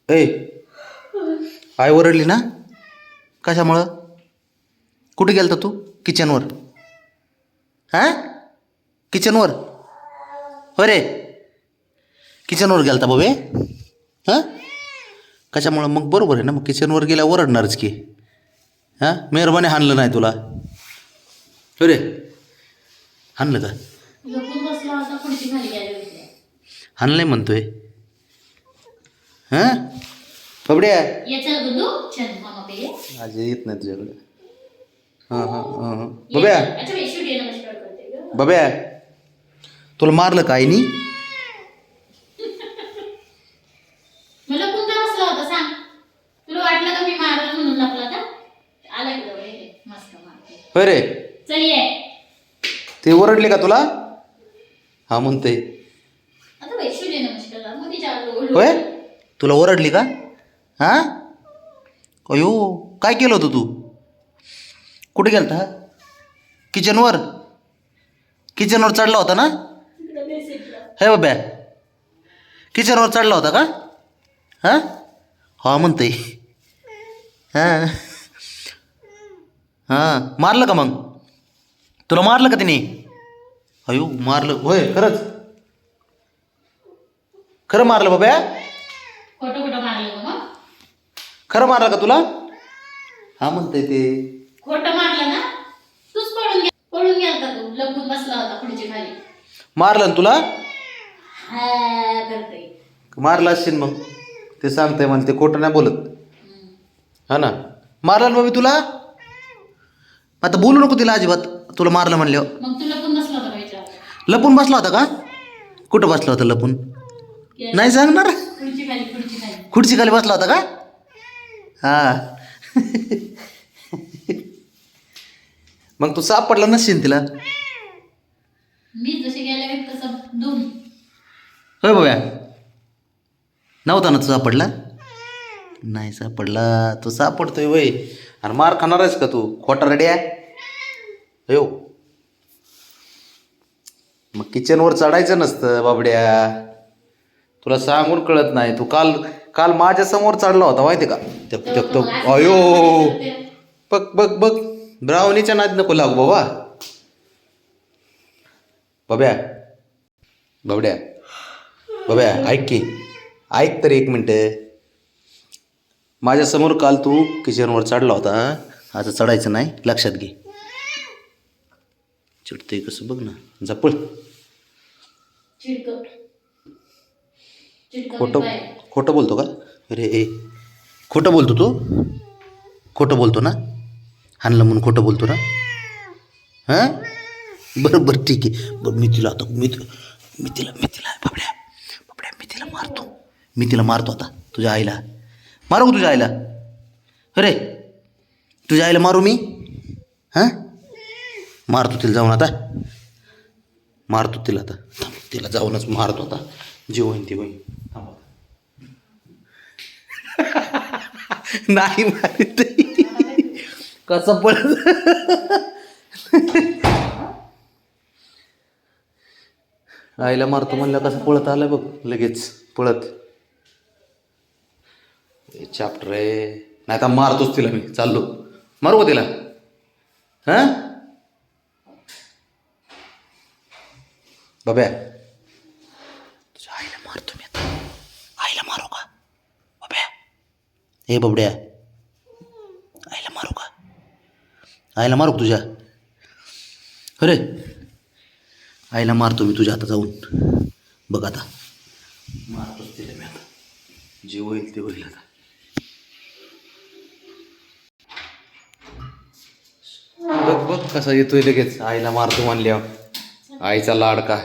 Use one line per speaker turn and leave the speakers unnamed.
ए आई ओरडली ना? कशामुळं? कुठे गेलता तू? किचनवर? हां, किचनवर? हो रे, किचनवर गेलता बाबे? हां, कशामुळं? मग बरोबर आहे ना, मग किचनवर गेल्या ओरडणारच की. हां, मेहरबानी हाणलं नाही तुला? हो रे, हाणलं का? हाणलं नाही म्हणतोय. हां बाबड्या, आज येत नाही तुझ्याकडे. हां हां हां हां बब्या, बब्या तुला मारलं का आईनी?
मला कोणता बसला होता सांग? तुला वाटलं का मी मारल म्हणून लपला का? आला की रे मस्त मारते.
होय रे,
चल ये.
ते ओरडले का तुला? हा म्हणते.
आता बाई सूर्य नमस्कार मग तिच्या
होय, तुला ओरडली का? हां, अयो काय केलं होतं तू? कुठे गेलता? किचनवर? किचनवर चढला होता ना? हे बाब्या, किचनवर चढला होता का? हां, हा म्हणते. हां हां, मारलं का मग? तुला मारलं का तिने? अयो मारलं होय? खरंच? खरं मारलं बाब्या?
खोटं खोटं मारलं का मग?
खरं मारलं का तुला? हा म्हणते ते.
खोटं मारलं ना? तूच पळून गेलता तू, लपून बसला होता खुर्ची खाली.
मारलं ना तुला?
हा करते.
मारलं असशील मग. ते सांगते मला, ते खोटं नाही बोलत. हा ना, मारलं ना बाबी तुला? आता बोलू नको तिला अजिबात, तुला मारलं म्हणल्यावर.
मग तू लपून बसला होता का विचार?
लपून बसला होता का? कुठं बसला होता लपून? नाही सांगणार.
खुर्ची खाली, खुर्ची खाली.
खुर्ची खाली बसला होता का? हा. मग तू सापडला नसशील तिला.
मी जसे गेले तसं धुम.
होय बाबा, नव्हता ना तू सापडला? नाही सापडला. तू सापडतोय वय, आणि मार खाणार आहेस का तू? खोटा रेडी आहे हो. मग किचनवर चढायचं नसतं बाबड्या, तुला सांगून कळत नाही. तू काल काल माझ्या समोर चढला होता माहिती का? तो अयो, बघ बघ बघ, ब्राउनीच्या नाद नको लागू बाबा. बाब्या, बाबड्या, बाब्या ऐक की, ऐक तर एक मिनटं. माझ्यासमोर काल तू किचनवर चढला होता, आता चढायचं नाही, लक्षात घे. चिडतंय कसं बघ ना, जपळ. खोटं खोटं बोलतो का? अरे ए, खोटं बोलतो तू? खोटं बोलतो ना? हाणलं म्हणून खोटं बोलतो ना? हां, बरं बरं ठीक आहे. बरं मी तिला आता मी तिला बाबड्या बाबड्या मी तिला मारतो आता. तुझ्या आईला मारू का? तुझ्या आईला? अरे तुझ्या आईला मारू मी? हां, मारतो तिला जाऊन आता. मारतो तिला आता, तिला जाऊनच मारतो आता. जे होईन ते होईन. नाही मारित कसं पळत. आईला मारतो म्हणलं कसं पळत आलं बघ लगेच पळत. चॅप्टर आहे, नाही तर मारतोच तिला मी. चाललो, मारू का तिला? हां बाब्या, तुझ्या आईला मारतो मी आता. आईला मारू का बाब्या? हे बाबड्या, आईला मारू का? आईला मारू का तुझ्या? अरे आईला मारतो मी तुझ्या आता जाऊन. बघ आता मारतोच तिला मी आता. जे होईल ते होईल आता. बघ बघ कसा येतोय लगेच. आईला मारतो म्हणल्यावर. आईचा लाडका.